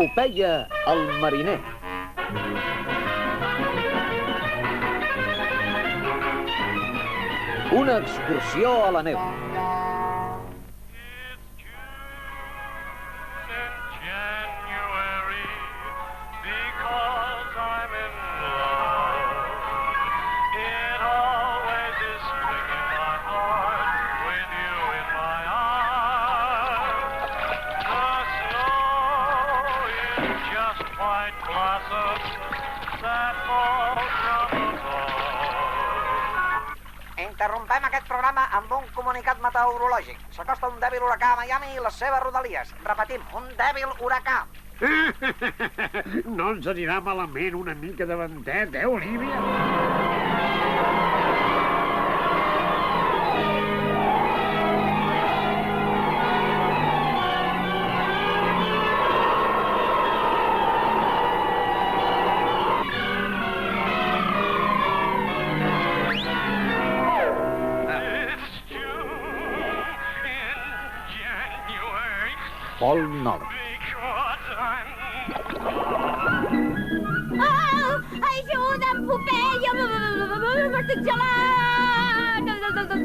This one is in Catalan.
Popeye el mariner. Una excursió a la neu. Interrompem aquest programa amb un comunicat meteorològic. S'acosta un dèbil huracà a Miami i les seves rodalies. Repetim, un dèbil huracà. No ens anirà malament una mica de ventet, Olivia? Pol Nord. Ajuda'm, Popeye! M'estic gelant!